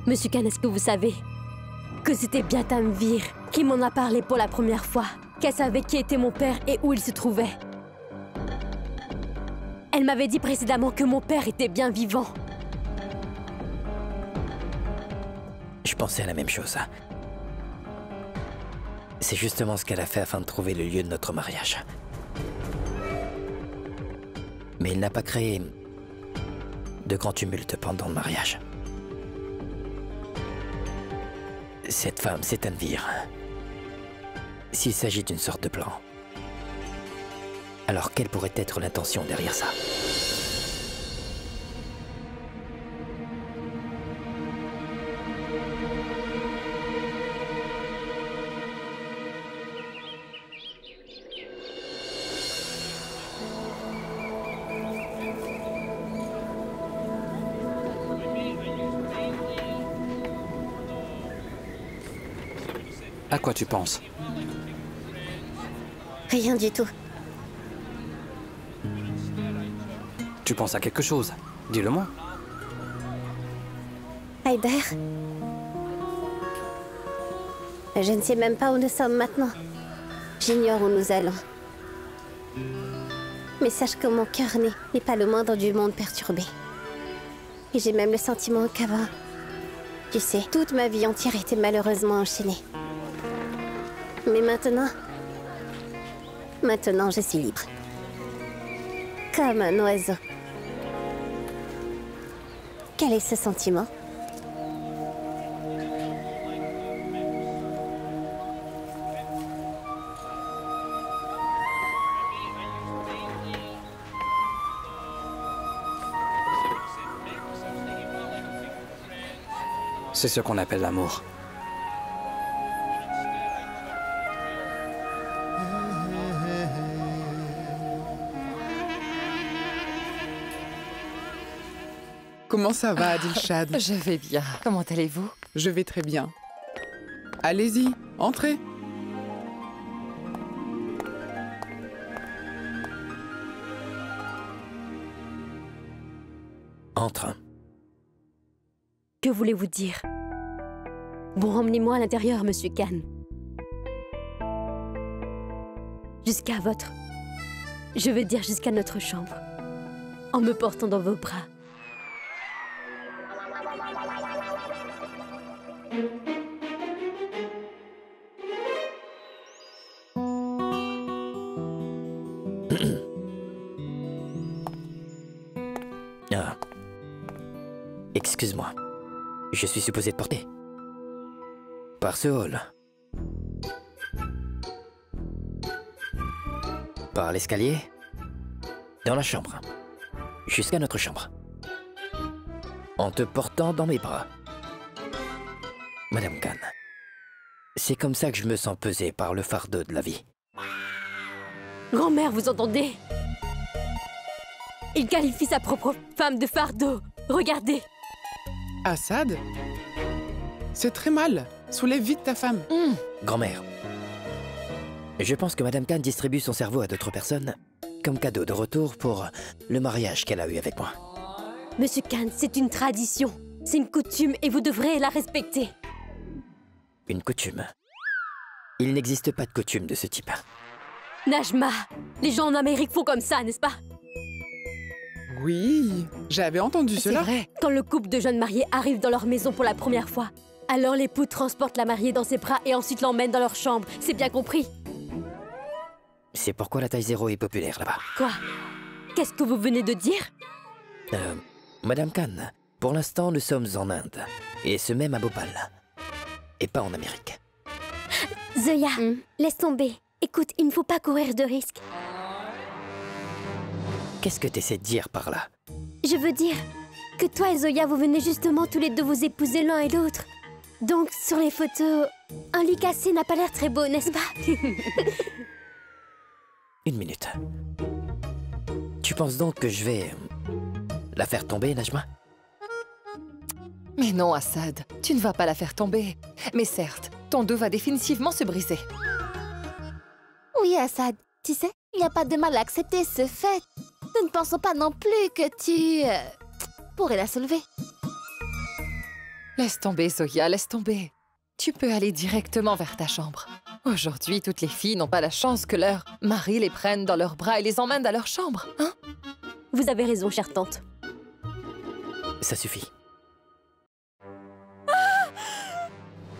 Monsieur Khan, est-ce que vous savez que c'était bien Tanvir qui m'en a parlé pour la première fois, qu'elle savait qui était mon père et où il se trouvait. Elle m'avait dit précédemment que mon père était bien vivant. Je pensais à la même chose. C'est justement ce qu'elle a fait afin de trouver le lieu de notre mariage. Mais il n'a pas créé de grands tumultes pendant le mariage. Cette femme, c'est Tanvir. S'il s'agit d'une sorte de plan, alors quelle pourrait être l'intention derrière ça? À quoi tu penses? Rien du tout. Tu penses à quelque chose? Dis-le-moi. Haider. Je ne sais même pas où nous sommes maintenant. J'ignore où nous allons. Mais sache que mon cœur n'est pas le moindre du monde perturbé. Et j'ai même le sentiment qu'avant... Tu sais, toute ma vie entière était malheureusement enchaînée. Mais maintenant... Maintenant, je suis libre. Comme un oiseau. Quel est ce sentiment? C'est ce qu'on appelle l'amour. Comment ça va, Adilshad? Je vais bien. Comment allez-vous? Je vais très bien. Allez-y, entrez. Entre. Que voulez-vous dire? Bon, emmenez-moi à l'intérieur, Monsieur Khan. Jusqu'à votre... Je veux dire jusqu'à notre chambre. En me portant dans vos bras. Ah. Excuse-moi. Je suis supposé te porter. Par ce hall. Par l'escalier. Dans la chambre. Jusqu'à notre chambre. En te portant dans mes bras. Madame Khan. C'est comme ça que je me sens pesé par le fardeau de la vie. Grand-mère, vous entendez? Il qualifie sa propre femme de fardeau. Regardez. Assad? C'est très mal. Soulève vite ta femme. Grand-mère. Je pense que Madame Khan distribue son cerveau à d'autres personnes comme cadeau de retour pour le mariage qu'elle a eu avec moi. Monsieur Khan, c'est une tradition. C'est une coutume et vous devrez la respecter. Une coutume. Il n'existe pas de coutume de ce type. Najma, les gens en Amérique font comme ça, n'est-ce pas? Oui, j'avais entendu cela. C'est vrai. Quand le couple de jeunes mariés arrive dans leur maison pour la première fois, alors l'époux transporte la mariée dans ses bras et ensuite l'emmène dans leur chambre. C'est bien compris? C'est pourquoi la taille 0 est populaire là-bas. Quoi? Qu'est-ce que vous venez de dire? Madame Khan, pour l'instant, nous sommes en Inde. Et ce même à Bhopal. Et pas en Amérique. Zoya, laisse tomber. Écoute, il ne faut pas courir de risques. Qu'est-ce que tu essaies de dire par là? Je veux dire que toi et Zoya, vous venez justement tous les deux vous épouser l'un et l'autre. Donc, sur les photos, un lit cassé n'a pas l'air très beau, n'est-ce pas? Une minute. Tu penses donc que je vais la faire tomber, Najma? Mais non, Assad, tu ne vas pas la faire tomber. Mais certes, ton dos va définitivement se briser. Oui, Assad, tu sais, il n'y a pas de mal à accepter ce fait. Nous ne pensons pas non plus que tu pourrais la soulever. Laisse tomber, Zoya, laisse tomber. Tu peux aller directement vers ta chambre. Aujourd'hui, toutes les filles n'ont pas la chance que leur mari les prenne dans leurs bras et les emmène à leur chambre, hein? Vous avez raison, chère tante. Ça suffit.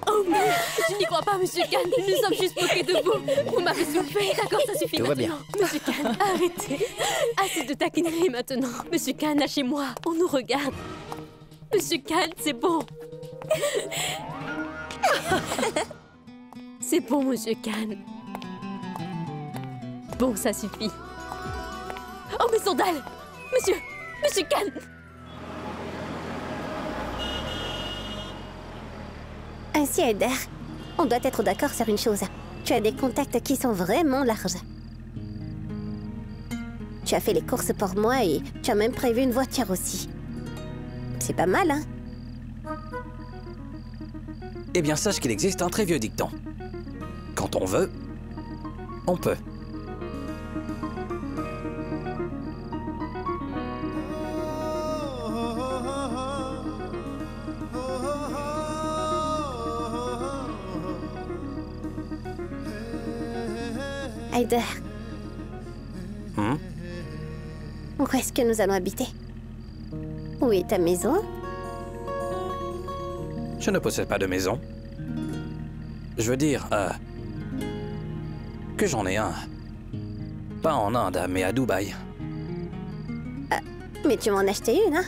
Oh merde, je n'y crois pas, Monsieur Khan. Nous sommes juste moqués de vous. Vous m'avez soufflé. D'accord, ça suffit Tout va maintenant. Monsieur Khan, arrêtez. Assez de taquinerie maintenant. Monsieur Khan, lâchez-moi. On nous regarde. Monsieur Khan, c'est bon. C'est bon, Monsieur Khan. Bon, ça suffit. Oh, mes sandales! Monsieur Khan! Ainsi, Haider, on doit être d'accord sur une chose. Tu as des contacts qui sont vraiment larges. Tu as fait les courses pour moi et tu as même prévu une voiture aussi. C'est pas mal, hein? Eh bien, sache qu'il existe un très vieux dicton. Quand on veut, on peut. Haider, Hmm? où est-ce que nous allons habiter? Où est ta maison? Je ne possède pas de maison. Je veux dire, que j'en ai un. Pas en Inde, mais à Dubaï. Mais tu m'en as acheté une, hein?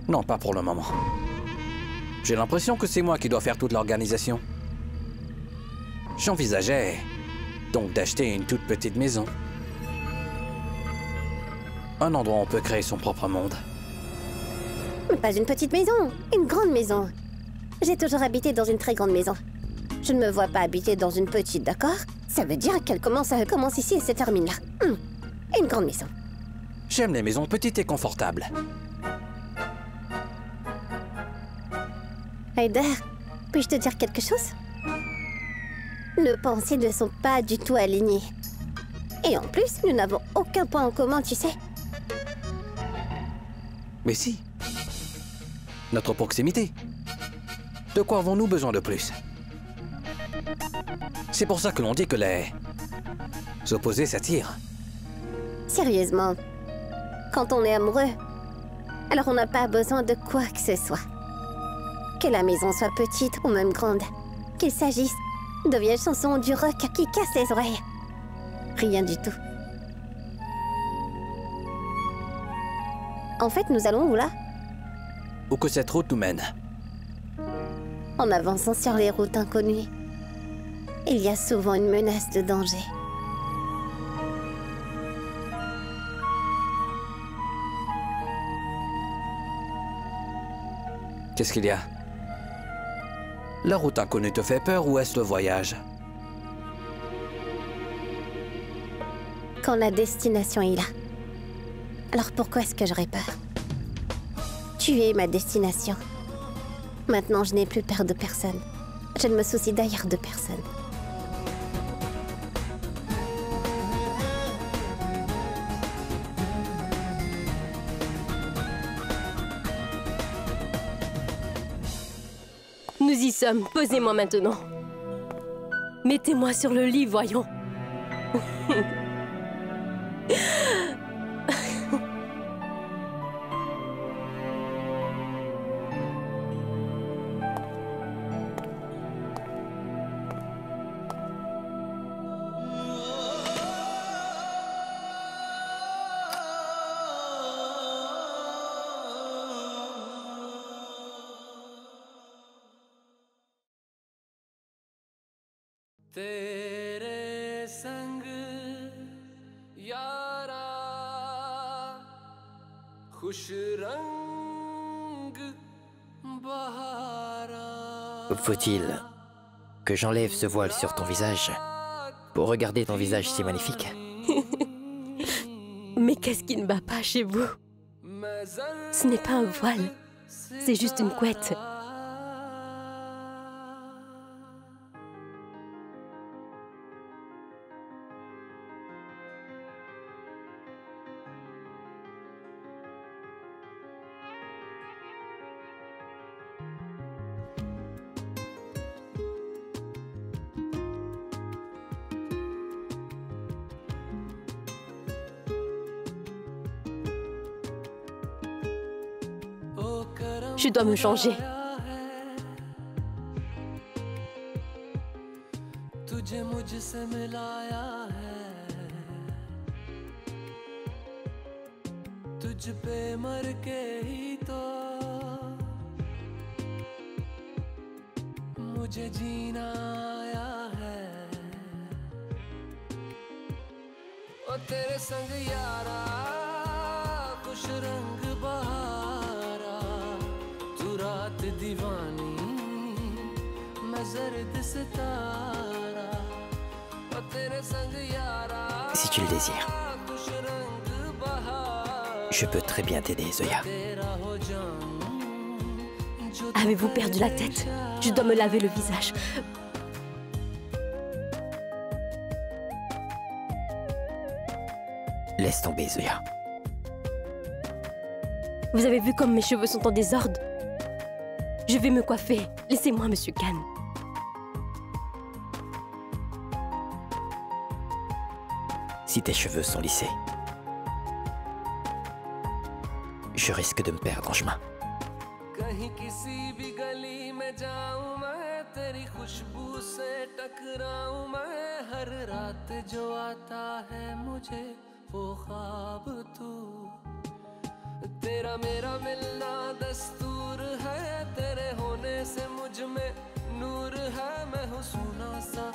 Non, pas pour le moment. J'ai l'impression que c'est moi qui dois faire toute l'organisation. J'envisageais donc d'acheter une toute petite maison. Un endroit où on peut créer son propre monde. Mais pas une petite maison, une grande maison. J'ai toujours habité dans une très grande maison. Je ne me vois pas habiter dans une petite, d'accord? Ça veut dire qu'elle commence ici et se termine là. Une grande maison. J'aime les maisons petites et confortables. Haider, puis-je te dire quelque chose? Nos pensées ne sont pas du tout alignées. Et en plus, nous n'avons aucun point en commun, tu sais. Mais si. Notre proximité. De quoi avons-nous besoin de plus? C'est pour ça que l'on dit que les opposés s'attirent. Sérieusement, quand on est amoureux, alors on n'a pas besoin de quoi que ce soit. Que la maison soit petite ou même grande, qu'il s'agisse de vieilles chansons ou du rock qui casse les oreilles. Rien du tout. En fait, nous allons où là? Où que cette route nous mène. En avançant sur les routes inconnues, il y a souvent une menace de danger. Qu'est-ce qu'il y a? La route inconnue te fait peur ou est-ce le voyage? Quand la destination est là. Alors pourquoi est-ce que j'aurais peur? Tu es ma destination. Maintenant, je n'ai plus peur de personne. Je ne me soucie d'ailleurs de personne. Nous y sommes. Posez-moi maintenant. Mettez-moi sur le lit, voyons. तेरे संग यारा खुश रंग बहारा. Faut-il que j'enlève ce voile sur ton visage pour regarder ton visage si magnifique? Mais qu'est-ce qui ne va pas chez vous? Ce n'est pas un voile. C'est juste une couette. Je dois me changer. तुझे मुझसे मिलाया है तुझ पे मर के ही तो मुझे जीना आया है ओ तेरे संग यारा खुश रंग बहारा तू रात दीवानी मैं जर्द सितारा ओ तेरे संग यारा Si tu le désires, खुश रंग बहारा je peux très bien t'aider, Zoya. तेरा हो जाऊं जो Avez-vous perdu la tête? Je dois me laver le visage. Laisse tomber, Zoya. Vous avez vu comme mes cheveux sont en désordre? Je vais me coiffer. Laissez-moi, Monsieur Khan. Si tes cheveux sont lissés, je risque de me perdre en chemin. कहीं किसी भी गली में जाऊं मैं तेरी खुशबू से टकराऊं मैं हर रात जो आता है मुझे वो ख्वाब तू तेरा मेरा मिलना दस्तूर है तेरे होने से मुझ में नूर है मैं हूँ सोना सा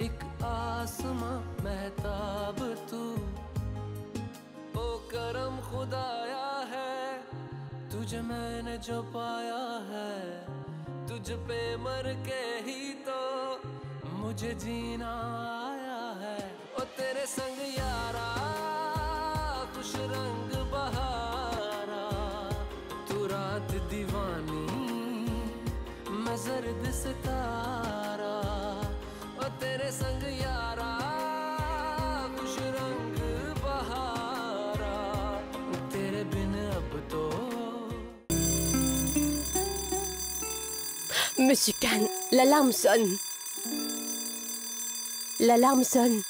एक आसमां महताब तू ओ करम खुदाया है तुझे मैंने जो पाया है तुझ पे मर के ही तो मुझे जीना आया है ओ तेरे संग यारा खुश रंग बहारा तू रात दीवानी मैं जर्द सितारा ओ तेरे संग यारा खुश रंग बहारा तेरे बिन अब तो Monsieur Khan, l'alarme sonne. L'alarme sonne.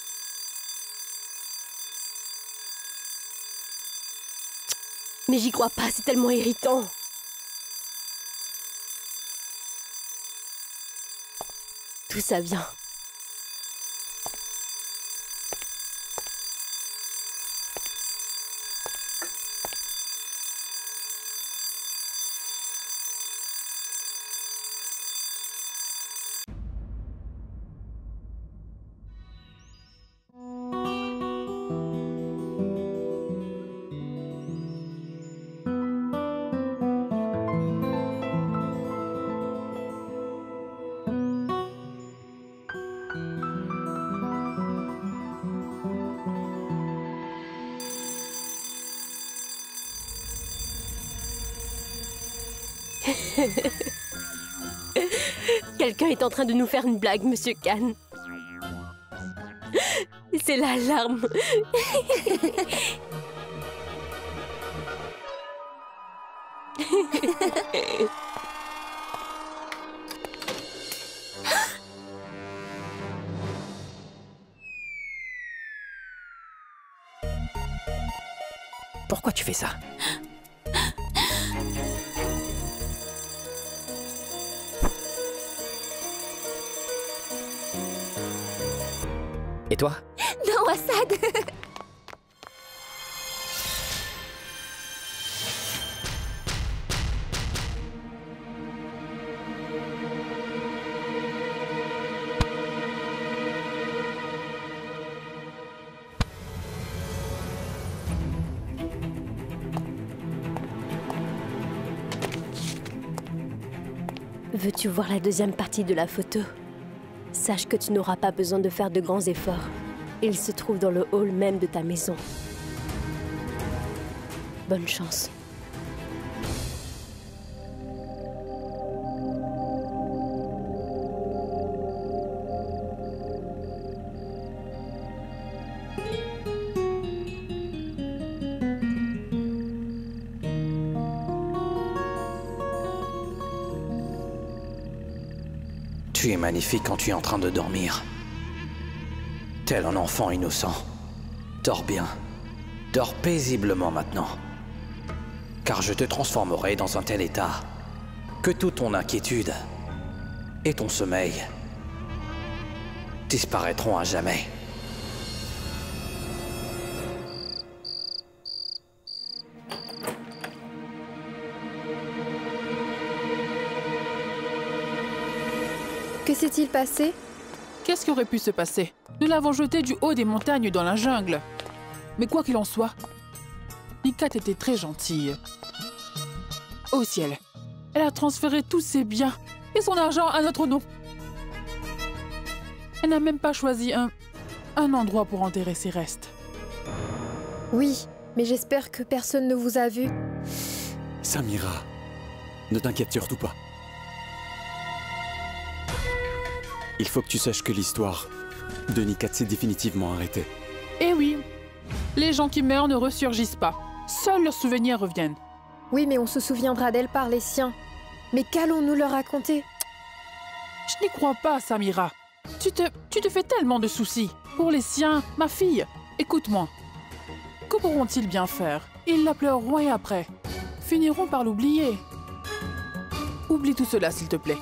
Mais j'y crois pas, c'est tellement irritant. D'où ça vient? Quelqu'un est en train de nous faire une blague, Monsieur Khan. C'est l'alarme. Pourquoi tu fais ça? Et toi? Non, Assad. Veux-tu voir la deuxième partie de la photo? Sache que tu n'auras pas besoin de faire de grands efforts. Il se trouve dans le hall même de ta maison. Bonne chance. Tu es magnifique quand tu es en train de dormir. Tel un enfant innocent. Dors bien. Dors paisiblement maintenant. Car je te transformerai dans un tel état que toute ton inquiétude et ton sommeil disparaîtront à jamais. Que s'est-il passé? Qu'est-ce qui aurait pu se passer? Nous l'avons jeté du haut des montagnes dans la jungle. Mais quoi qu'il en soit, Nikat était très gentille. Au ciel, elle a transféré tous ses biens et son argent à notre nom. Elle n'a même pas choisi un endroit pour enterrer ses restes. Oui, mais j'espère que personne ne vous a vu. Samira, ne t'inquiète surtout pas. Il faut que tu saches que l'histoire de Nikat s'est définitivement arrêtée. Eh oui, les gens qui meurent ne ressurgissent pas. Seuls leurs souvenirs reviennent. Oui, mais on se souviendra d'elle par les siens. Mais qu'allons-nous leur raconter? Je n'y crois pas, Samira. Tu te fais tellement de soucis. Pour les siens, ma fille, écoute-moi. Que pourront-ils bien faire? Ils la pleureront et après finiront par l'oublier. Oublie tout cela, s'il te plaît.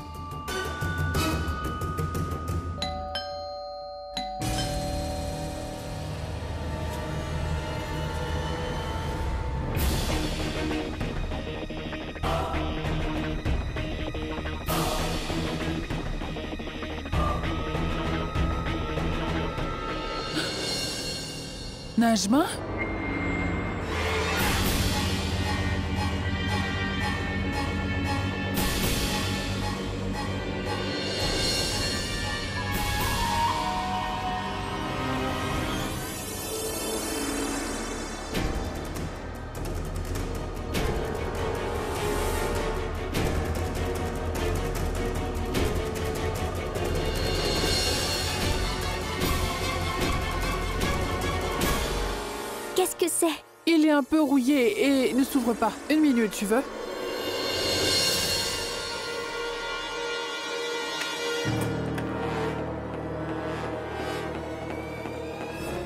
Najma? Qu'est-ce que c'est? Il est un peu rouillé et ne s'ouvre pas. Une minute, tu veux?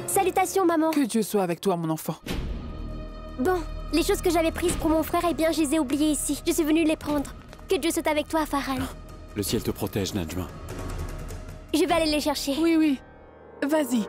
Salutations, maman. Que Dieu soit avec toi, mon enfant. Bon, les choses que j'avais prises pour mon frère, eh bien, je les ai oubliées ici. Je suis venue les prendre. Que Dieu soit avec toi, Farhan. Le ciel te protège, Najma. Je vais aller les chercher. Oui, oui. Vas-y.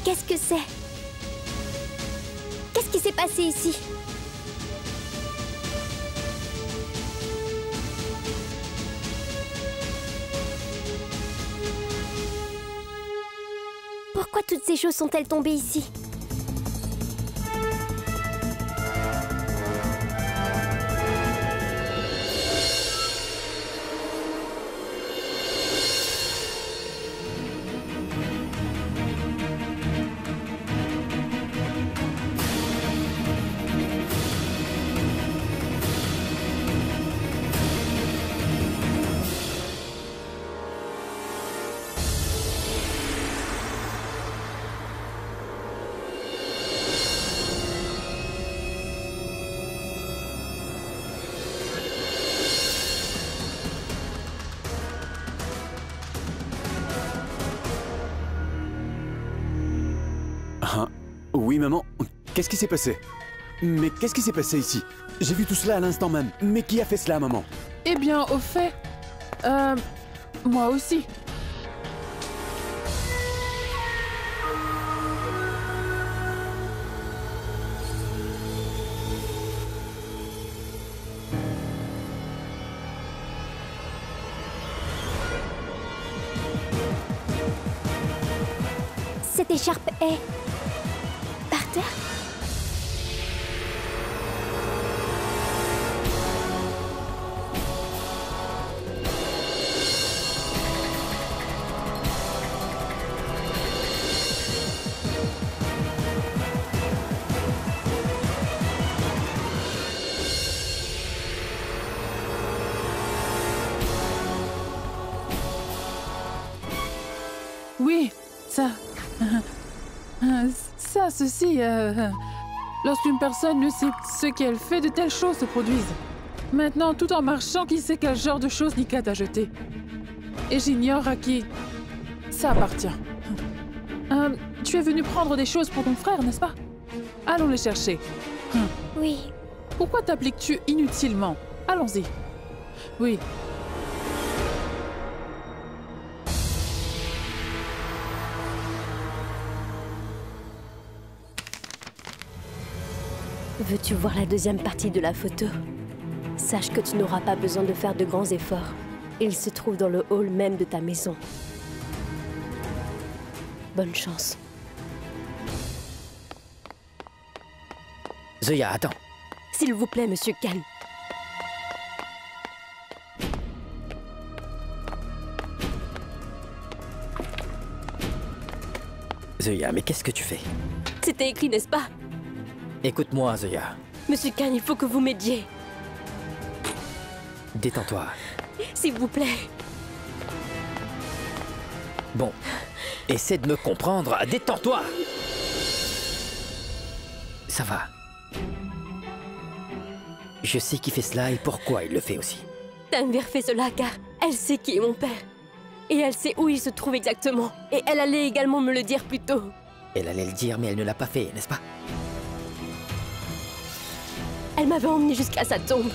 Qu'est-ce que c'est? Qu'est-ce qui s'est passé ici? Pourquoi toutes ces choses sont-elles tombées ici? Oui, maman. Qu'est-ce qui s'est passé? Mais qu'est-ce qui s'est passé ici? J'ai vu tout cela à l'instant même. Mais qui a fait cela, maman? Eh bien, au fait... moi aussi. Cette écharpe est... par terre? Oui, ça ça, ceci... Lorsqu'une personne ne sait ce qu'elle fait, de telles choses se produisent. Maintenant, tout en marchant, qui sait quel genre de choses Nika t'a jeté? Et j'ignore à qui ça appartient. Tu es venu prendre des choses pour ton frère, n'est-ce pas? Allons les chercher. Oui. Pourquoi t'appliques-tu inutilement? Allons-y. Oui. Veux-tu voir la deuxième partie de la photo? Sache que tu n'auras pas besoin de faire de grands efforts. Il se trouve dans le hall même de ta maison. Bonne chance. Zoya, attends. S'il vous plaît, Monsieur Khan. Zoya, mais qu'est-ce que tu fais? C'était écrit, n'est-ce pas? Écoute-moi, Zoya. Monsieur Khan, il faut que vous m'aidiez. Détends-toi. S'il vous plaît. Bon, essaie de me comprendre. Détends-toi. Ça va. Je sais qui fait cela et pourquoi il le fait aussi. Tanvir fait cela car elle sait qui est mon père. Et elle sait où il se trouve exactement. Et elle allait également me le dire plus tôt. Elle allait le dire, mais elle ne l'a pas fait, n'est-ce pas? Elle m'avait emmené jusqu'à sa tombe.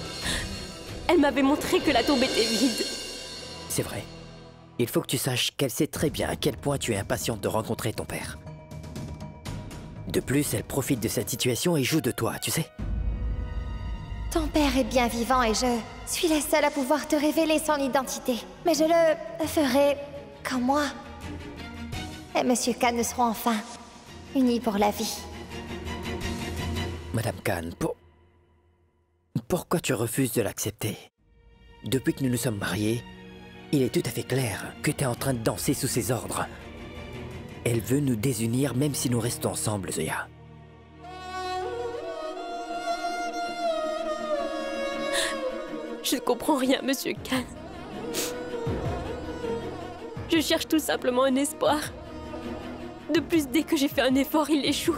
Elle m'avait montré que la tombe était vide. C'est vrai. Il faut que tu saches qu'elle sait très bien à quel point tu es impatiente de rencontrer ton père. De plus, elle profite de cette situation et joue de toi, tu sais. Ton père est bien vivant et je suis la seule à pouvoir te révéler son identité. Mais je le ferai comme moi. Et Monsieur Khan ne seront enfin unis pour la vie. Madame Khan, pourquoi tu refuses de l'accepter? Depuis que nous nous sommes mariés, il est tout à fait clair que tu es en train de danser sous ses ordres. Elle veut nous désunir même si nous restons ensemble, Zoya. Je ne comprends rien, Monsieur Khan. Je cherche tout simplement un espoir. De plus, dès que j'ai fait un effort, il échoue.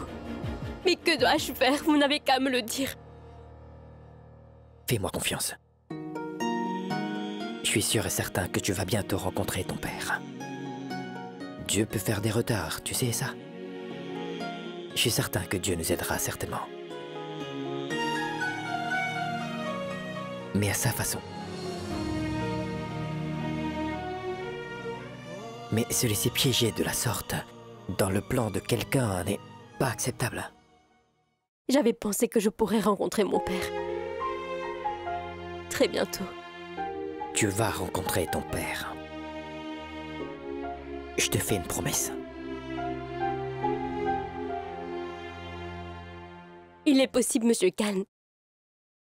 Mais que dois-je faire? Vous n'avez qu'à me le dire. Fais-moi confiance. Je suis sûr et certain que tu vas bientôt rencontrer ton père. Dieu peut faire des retards, tu sais ça? Je suis certain que Dieu nous aidera certainement. Mais à sa façon. Mais se laisser piéger de la sorte dans le plan de quelqu'un n'est pas acceptable. J'avais pensé que je pourrais rencontrer mon père. Très bientôt. Tu vas rencontrer ton père. Je te fais une promesse. Il est possible, Monsieur Khan,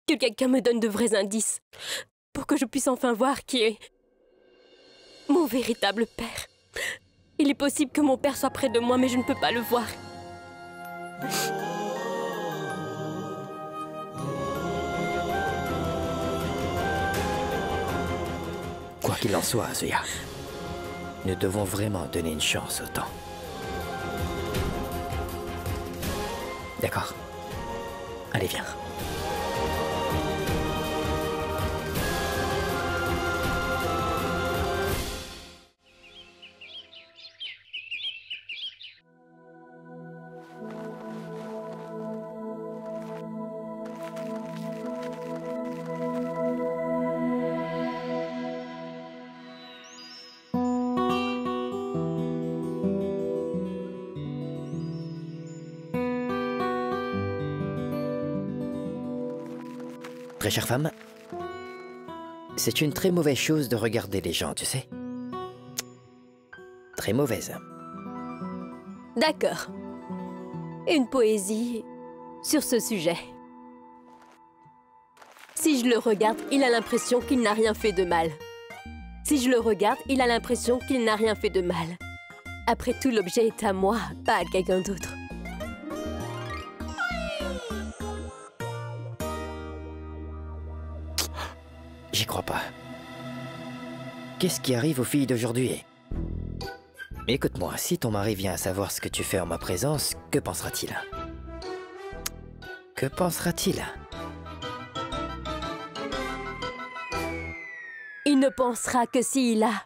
que quelqu'un me donne de vrais indices pour que je puisse enfin voir qui est mon véritable père. Il est possible que mon père soit près de moi, mais je ne peux pas le voir. Quoi qu'il en soit, Zoya, nous devons vraiment donner une chance au temps. D'accord? Allez, viens. Très chère femme, c'est une très mauvaise chose de regarder les gens, tu sais. Très mauvaise. D'accord. Une poésie sur ce sujet. Si je le regarde, il a l'impression qu'il n'a rien fait de mal. Si je le regarde, il a l'impression qu'il n'a rien fait de mal. Après tout, l'objet est à moi, pas à quelqu'un d'autre. J'y crois pas. Qu'est-ce qui arrive aux filles d'aujourd'hui? Écoute-moi, si ton mari vient à savoir ce que tu fais en ma présence, que pensera-t-il? Que pensera-t-il? Il ne pensera que s'il a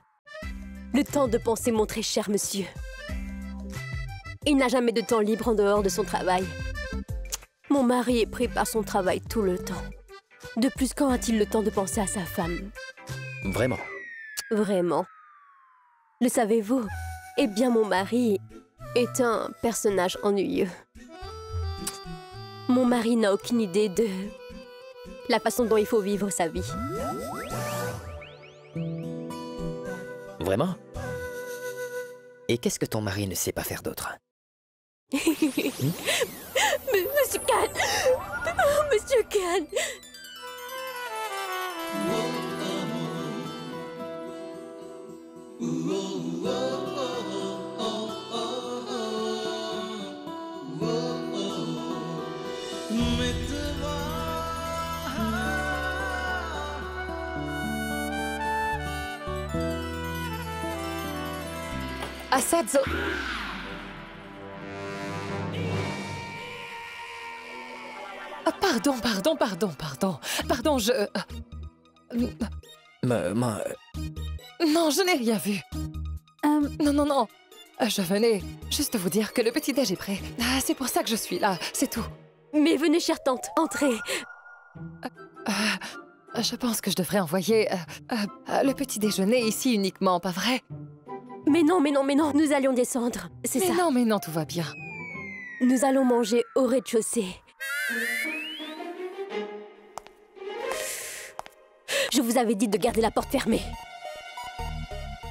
le temps de penser, mon très cher monsieur. Il n'a jamais de temps libre en dehors de son travail. Mon mari est pris par son travail tout le temps. De plus, quand a-t-il le temps de penser à sa femme? Vraiment? Vraiment. Le savez-vous? Eh bien, mon mari est un personnage ennuyeux. Mon mari n'a aucune idée de la façon dont il faut vivre sa vie. Vraiment? Et qu'est-ce que ton mari ne sait pas faire d'autre? Monsieur Khan! Oh, Monsieur Khan! Assad, Oh, pardon, je... Non, je n'ai rien vu. Non. Je venais juste vous dire que le petit-déj est prêt. Ah, c'est pour ça que je suis là, c'est tout. Mais venez, chère tante, entrez. Je pense que je devrais envoyer le petit déjeuner ici uniquement, pas vrai? Mais non, nous allions descendre, c'est ça. Mais non, tout va bien. Nous allons manger au rez-de-chaussée. Je vous avais dit de garder la porte fermée.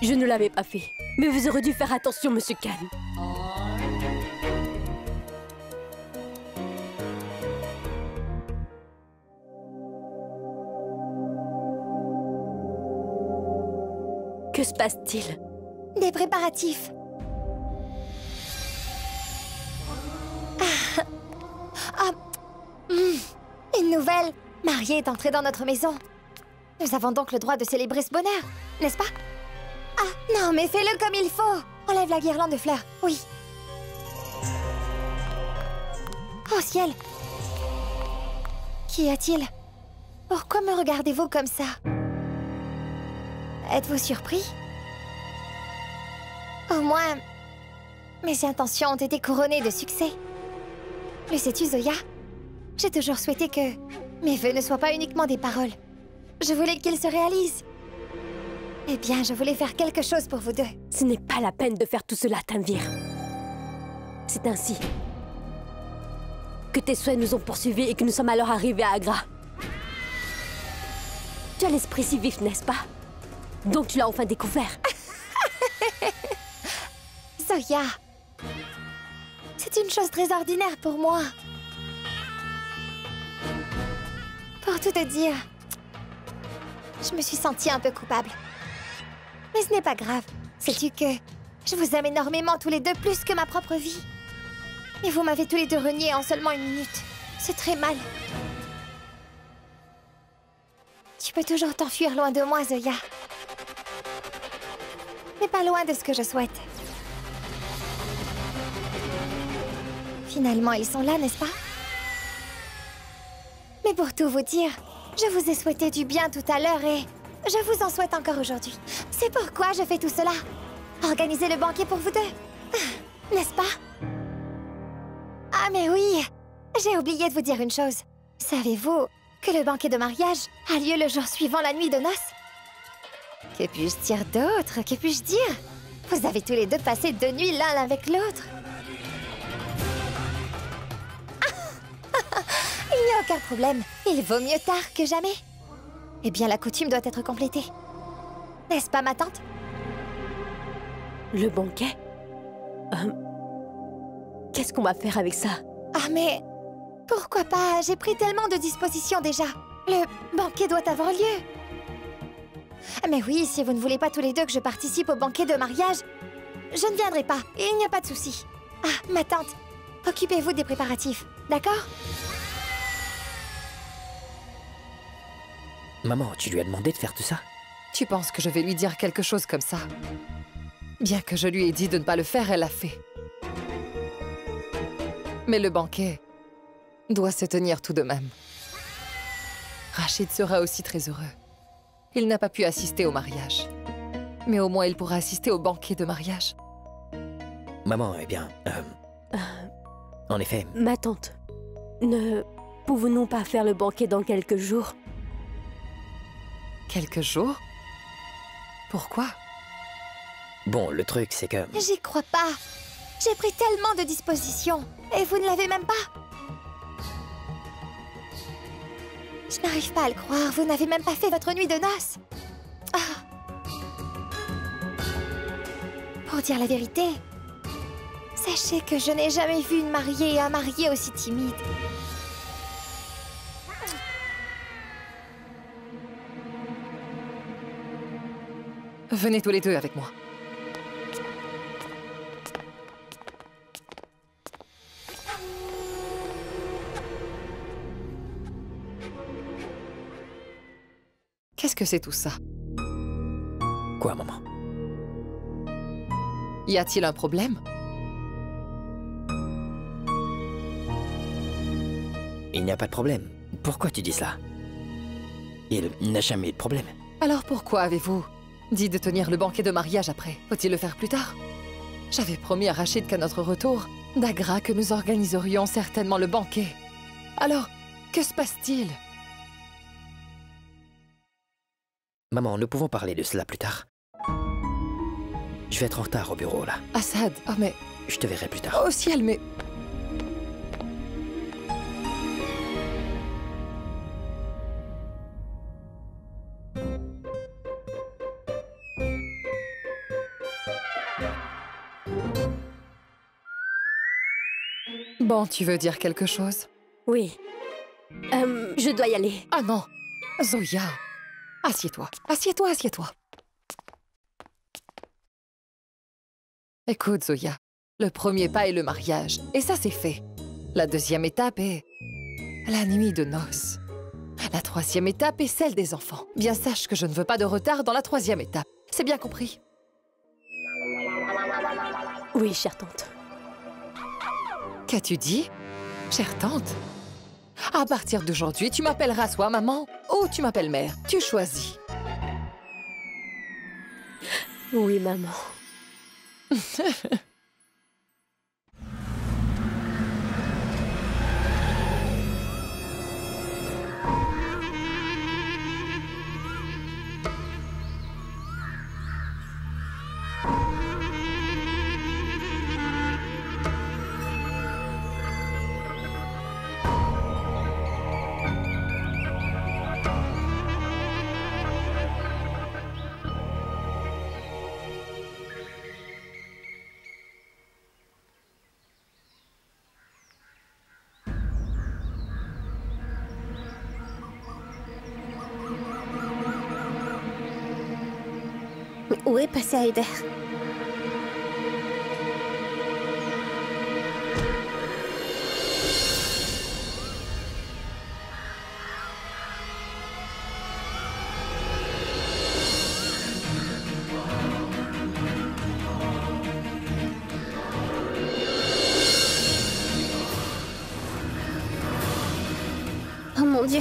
Je ne l'avais pas fait. Mais vous aurez dû faire attention, Monsieur Khan. Que se passe-t-il? Des préparatifs. Une nouvelle. Mariée est entrée dans notre maison. Nous avons donc le droit de célébrer ce bonheur, n'est-ce pas? Ah, non, mais fais-le comme il faut. Enlève la guirlande de fleurs, oui. Oh ciel! Qu'y a-t-il? Pourquoi me regardez-vous comme ça? Êtes-vous surpris? Au moins, mes intentions ont été couronnées de succès. Le sais-tu, Zoya? J'ai toujours souhaité que mes vœux ne soient pas uniquement des paroles. Je voulais qu'ils se réalisent. Eh bien, je voulais faire quelque chose pour vous deux. Ce n'est pas la peine de faire tout cela, Tanvir. C'est ainsi que tes souhaits nous ont poursuivis et que nous sommes alors arrivés à Agra. Tu as l'esprit si vif, n'est-ce pas? Donc tu l'as enfin découvert. Zoya, c'est une chose très ordinaire pour moi. Pour tout te dire, je me suis sentie un peu coupable. Mais ce n'est pas grave. Sais-tu que je vous aime énormément tous les deux, plus que ma propre vie. Et vous m'avez tous les deux renié en seulement 1 minute. C'est très mal. Tu peux toujours t'enfuir loin de moi, Zoya. Mais pas loin de ce que je souhaite. Finalement, ils sont là, n'est-ce pas? Mais pour tout vous dire, je vous ai souhaité du bien tout à l'heure et je vous en souhaite encore aujourd'hui. C'est pourquoi je fais tout cela. Organiser le banquet pour vous deux. N'est-ce pas? Ah mais oui, j'ai oublié de vous dire une chose. Savez-vous que le banquet de mariage a lieu le jour suivant la nuit de noces? Que puis-je dire d'autre? Que puis-je dire? Vous avez tous les deux passé 2 nuits l'un avec l'autre. Il n'y a aucun problème. Il vaut mieux tard que jamais. Eh bien, la coutume doit être complétée. N'est-ce pas, ma tante? Le banquet? Qu'est-ce qu'on va faire avec ça? Ah, mais... pourquoi pas? J'ai pris tellement de dispositions déjà. Le banquet doit avoir lieu. Mais oui, si vous ne voulez pas tous les deux que je participe au banquet de mariage, je ne viendrai pas. Il n'y a pas de souci. Ah, ma tante, occupez-vous des préparatifs, d'accord? Maman, tu lui as demandé de faire tout ça? Tu penses que je vais lui dire quelque chose comme ça? Bien que je lui ai dit de ne pas le faire, elle l'a fait. Mais le banquet doit se tenir tout de même. Rachid sera aussi très heureux. Il n'a pas pu assister au mariage. Mais au moins il pourra assister au banquet de mariage. Maman, eh bien... en effet... Ma tante, ne pouvons-nous pas faire le banquet dans quelques jours? Quelques jours? Pourquoi? Bon, le truc, c'est que... J'y crois pas. J'ai pris tellement de dispositions. Et vous ne l'avez même pas. Je n'arrive pas à le croire. Vous n'avez même pas fait votre nuit de noces. Ah. Pour dire la vérité, sachez que je n'ai jamais vu une mariée et un marié aussi timide. Venez tous les deux avec moi. Qu'est-ce que c'est tout ça? Quoi, maman? Y a-t-il un problème? Il n'y a pas de problème. Pourquoi tu dis cela? Il n'a jamais eu de problème. Alors pourquoi avez-vous dit de tenir le banquet de mariage après? Faut-il le faire plus tard? J'avais promis à Rachid qu'à notre retour d'Agra que nous organiserions certainement le banquet. Alors, que se passe-t-il? Maman, nous pouvons parler de cela plus tard. Je vais être en retard au bureau, là. Assad, oh mais... Je te verrai plus tard. Oh ciel, mais... Bon, tu veux dire quelque chose? Oui. Je dois y aller. Ah non! Zoya! Assieds-toi, assieds-toi, assieds-toi. Écoute, Zoya, le premier pas est le mariage, et ça c'est fait. La deuxième étape est la nuit de noces. La troisième étape est celle des enfants. Bien sache que je ne veux pas de retard dans la troisième étape. C'est bien compris? Oui, chère tante. Qu'as-tu dit, chère tante? À partir d'aujourd'hui, tu m'appelleras soit maman ou tu m'appelles mère. Tu choisis. Oui, maman. Mais où est passé Haider? Oh mon Dieu!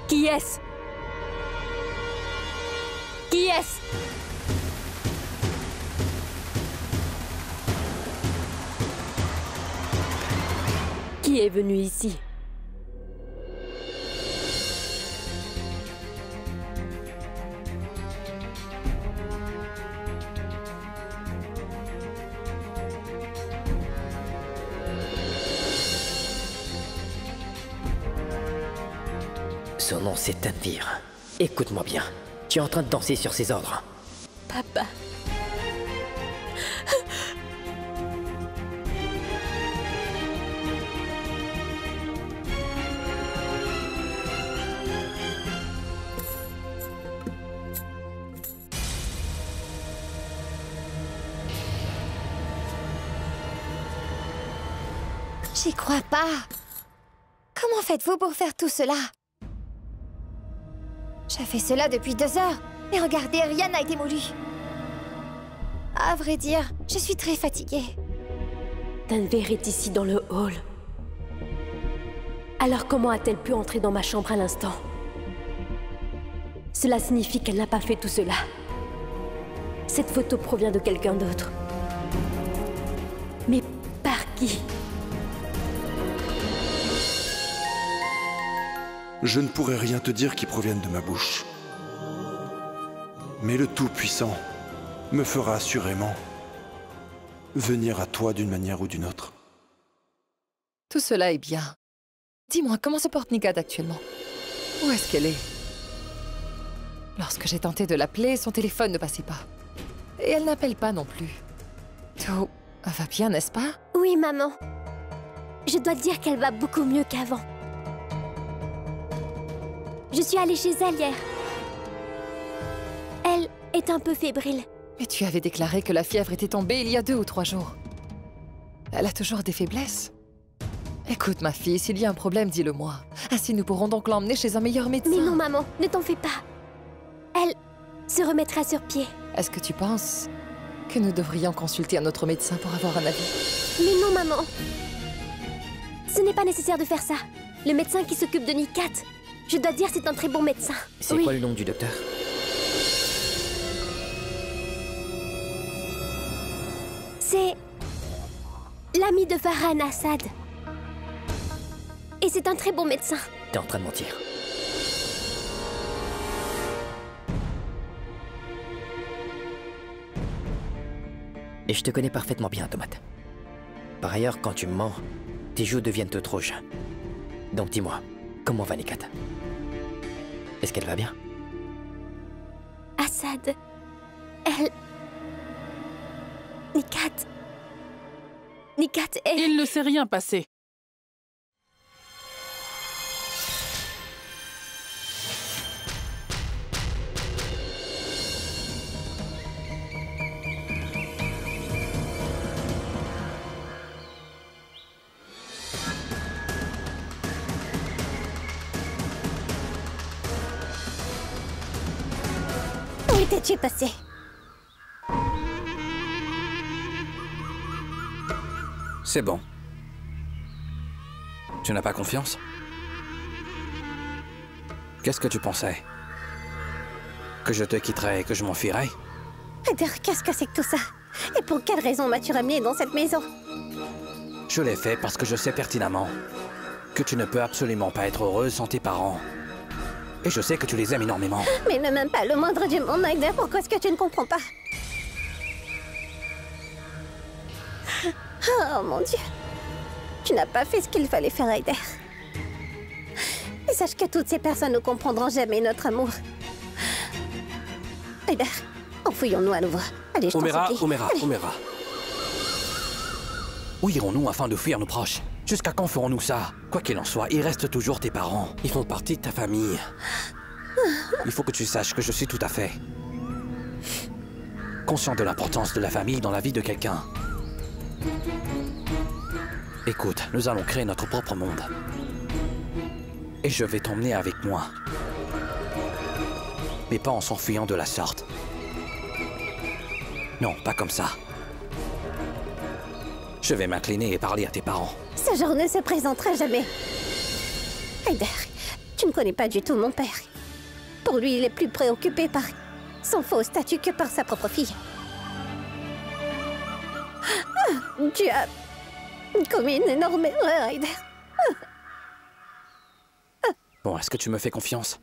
Qui est-ce? Qui est-ce? Qui est venu ici? Son nom, c'est Tanvir. Écoute-moi bien. Tu es en train de danser sur ses ordres. Papa. J'y crois pas. Comment faites-vous pour faire tout cela? J'ai fait cela depuis 2 heures. Et regardez, rien n'a été moulu. À vrai dire, je suis très fatiguée. Danvers est ici dans le hall. Alors comment a-t-elle pu entrer dans ma chambre à l'instant? Cela signifie qu'elle n'a pas fait tout cela. Cette photo provient de quelqu'un d'autre. Mais par qui? Je ne pourrais rien te dire qui provienne de ma bouche. Mais le Tout-Puissant me fera assurément venir à toi d'une manière ou d'une autre. Tout cela est bien. Dis-moi, comment se porte Nikat actuellement? Où est-ce qu'elle est? Lorsque j'ai tenté de l'appeler, son téléphone ne passait pas. Et elle n'appelle pas non plus. Tout va bien, n'est-ce pas? Oui, maman. Je dois dire qu'elle va beaucoup mieux qu'avant. Je suis allée chez elle hier. Elle est un peu fébrile. Mais tu avais déclaré que la fièvre était tombée il y a 2 ou 3 jours. Elle a toujours des faiblesses. Écoute, ma fille, s'il y a un problème, dis-le-moi. Ainsi, nous pourrons donc l'emmener chez un meilleur médecin. Mais non, maman, ne t'en fais pas. Elle se remettra sur pied. Est-ce que tu penses que nous devrions consulter un autre médecin pour avoir un avis? Mais non, maman. Ce n'est pas nécessaire de faire ça. Le médecin qui s'occupe de Nikat, je dois dire, c'est un très bon médecin. C'est quoi le nom du docteur? C'est l'ami de Farhan Assad. Et c'est un très bon médecin. T'es en train de mentir. Et je te connais parfaitement bien, Tomate. Par ailleurs, quand tu me mens, tes joues deviennent trop rouges. Donc dis-moi, comment va Nikat? Est-ce qu'elle va bien? Assad, elle... Nikat est... Il ne s'est rien passé. Où étais-tu passé? C'est bon. Tu n'as pas confiance? Qu'est-ce que tu pensais? Que je te quitterais et que je m'enfuirais? Haider, qu'est-ce que c'est que tout ça? Et pour quelle raison m'as-tu ramené dans cette maison? Je l'ai fait parce que je sais pertinemment que tu ne peux absolument pas être heureuse sans tes parents. Et je sais que tu les aimes énormément. Mais ne m'aime pas le moindre du monde, Haider. Pourquoi est-ce que tu ne comprends pas? Oh mon Dieu. Tu n'as pas fait ce qu'il fallait faire, Haider. Et sache que toutes ces personnes ne comprendront jamais notre amour. Haider, enfouillons-nous à nouveau. Allez, je t'en supplie. Omera. Où irons-nous afin de fuir nos proches? Jusqu'à quand ferons-nous ça? Quoi qu'il en soit, ils restent toujours tes parents. Ils font partie de ta famille. Il faut que tu saches que je suis tout à fait conscient de l'importance de la famille dans la vie de quelqu'un. Écoute, nous allons créer notre propre monde. Et je vais t'emmener avec moi. Mais pas en s'enfuyant de la sorte. Non, pas comme ça. Je vais m'incliner et parler à tes parents. Ce jour ne se présentera jamais. Haider, tu ne connais pas du tout mon père. Pour lui, il est plus préoccupé par son faux statut que par sa propre fille. Tu as commis une énorme erreur, Haider. Bon, est-ce que tu me fais confiance?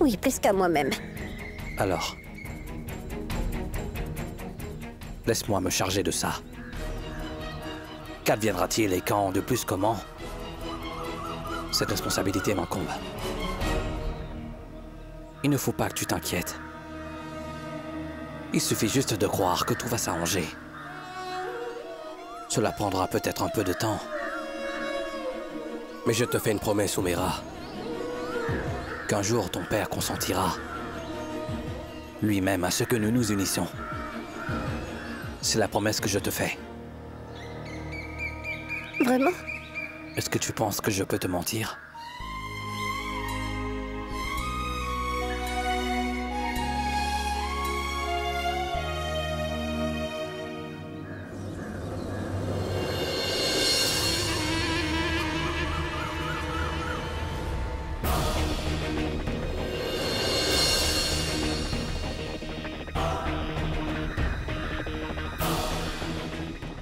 Oui, plus qu'à moi-même. Alors, laisse-moi me charger de ça. Qu'adviendra-t-il et quand, de plus comment? Cette responsabilité m'incombe. Il ne faut pas que tu t'inquiètes. Il suffit juste de croire que tout va s'arranger. Cela prendra peut-être un peu de temps. Mais je te fais une promesse, Omera. Qu'un jour ton père consentira lui-même à ce que nous nous unissions. C'est la promesse que je te fais. Vraiment? Est-ce que tu penses que je peux te mentir?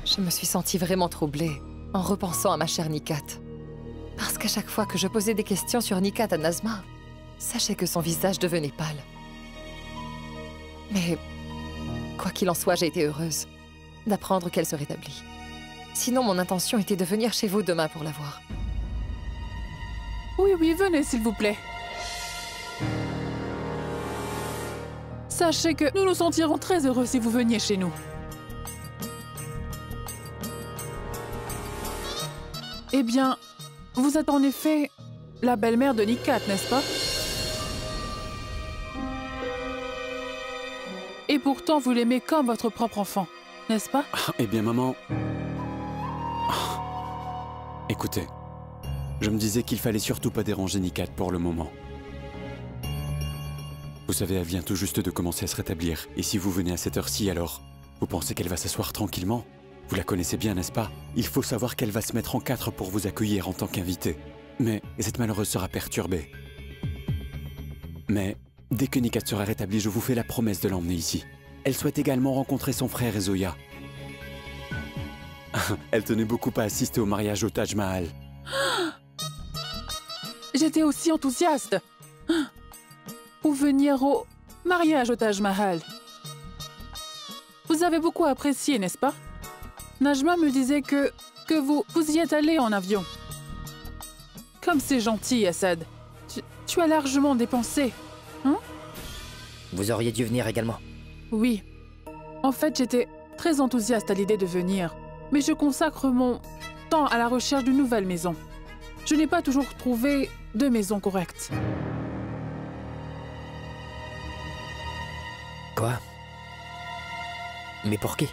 Je me suis sentie vraiment troublée en repensant à ma chère Nikat. Parce qu'à chaque fois que je posais des questions sur Nikat à Nazma, sachez que son visage devenait pâle. Mais quoi qu'il en soit, j'ai été heureuse d'apprendre qu'elle se rétablit. Sinon, mon intention était de venir chez vous demain pour la voir. Oui, oui, venez s'il vous plaît. Sachez que nous nous sentirons très heureux si vous veniez chez nous. Eh bien, vous êtes en effet la belle-mère de Nikat, n'est-ce pas? Et pourtant, vous l'aimez comme votre propre enfant, n'est-ce pas? Eh bien, maman... Écoutez, je me disais qu'il fallait surtout pas déranger Nikat pour le moment. Vous savez, elle vient tout juste de commencer à se rétablir. Et si vous venez à cette heure-ci, alors, vous pensez qu'elle va s'asseoir tranquillement? Vous la connaissez bien, n'est-ce pas? Il faut savoir qu'elle va se mettre en quatre pour vous accueillir en tant qu'invité. Mais cette malheureuse sera perturbée. Mais dès que Nikat sera rétablie, je vous fais la promesse de l'emmener ici. Elle souhaite également rencontrer son frère Ezoya. Elle tenait beaucoup à assister au mariage au Taj Mahal. J'étais aussi enthousiaste pour venir au mariage au Taj Mahal. Vous avez beaucoup apprécié, n'est-ce pas? Najma me disait que vous y êtes allé en avion. Comme c'est gentil, Assad. Tu as largement dépensé, hein? Vous auriez dû venir également. Oui. En fait, j'étais très enthousiaste à l'idée de venir. Mais je consacre mon temps à la recherche d'une nouvelle maison. Je n'ai pas toujours trouvé de maison correcte. Quoi? Mais pour qui?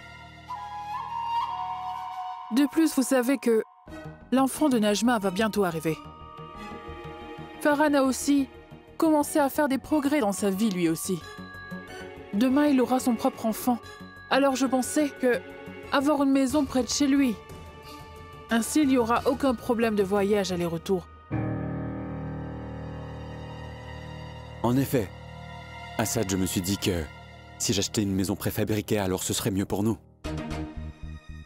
De plus, vous savez que l'enfant de Najma va bientôt arriver. Farhan a aussi commencé à faire des progrès dans sa vie lui aussi. Demain, il aura son propre enfant. Alors je pensais que avoir une maison près de chez lui. Ainsi, il n'y aura aucun problème de voyage aller-retour. En effet, Assad, je me suis dit que si j'achetais une maison préfabriquée, alors ce serait mieux pour nous.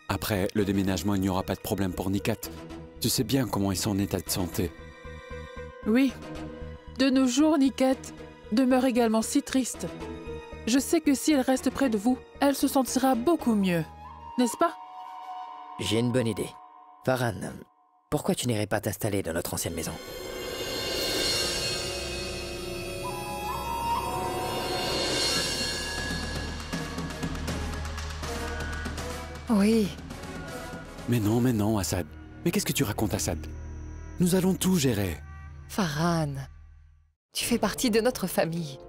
Après le déménagement, il n'y aura pas de problème pour Nikat. Tu sais bien comment est son état de santé. Oui. De nos jours, Nikat demeure également si triste. Je sais que si elle reste près de vous, elle se sentira beaucoup mieux. N'est-ce pas? J'ai une bonne idée. Farhan, pourquoi tu n'irais pas t'installer dans notre ancienne maison? Oui. Mais non, Assad. Mais qu'est-ce que tu racontes, Assad? Nous allons tout gérer. Farhan, tu fais partie de notre famille.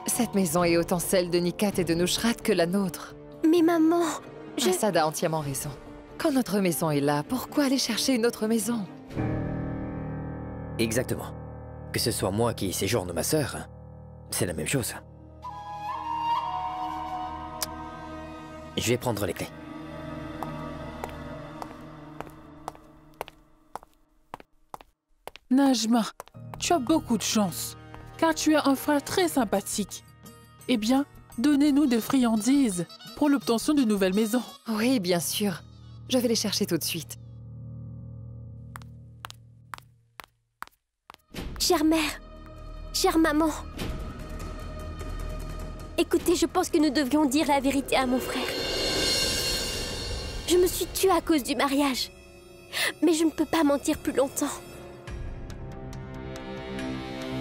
Cette maison est autant celle de Nikat et de Nushrat que la nôtre. Mais maman, Assad a entièrement raison. Quand notre maison est là, pourquoi aller chercher une autre maison? Exactement. Que ce soit moi qui séjourne ma sœur, c'est la même chose. Je vais prendre les clés. Najma, tu as beaucoup de chance, car tu as un frère très sympathique. Eh bien, donnez-nous des friandises pour l'obtention d'une nouvelle maison. Oui, bien sûr. Je vais les chercher tout de suite. Chère mère, chère maman, écoutez, je pense que nous devions dire la vérité à mon frère. Je me suis tuée à cause du mariage, mais je ne peux pas mentir plus longtemps.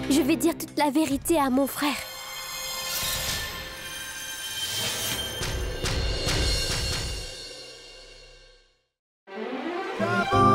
Je vais dire toute la vérité à mon frère. Come on.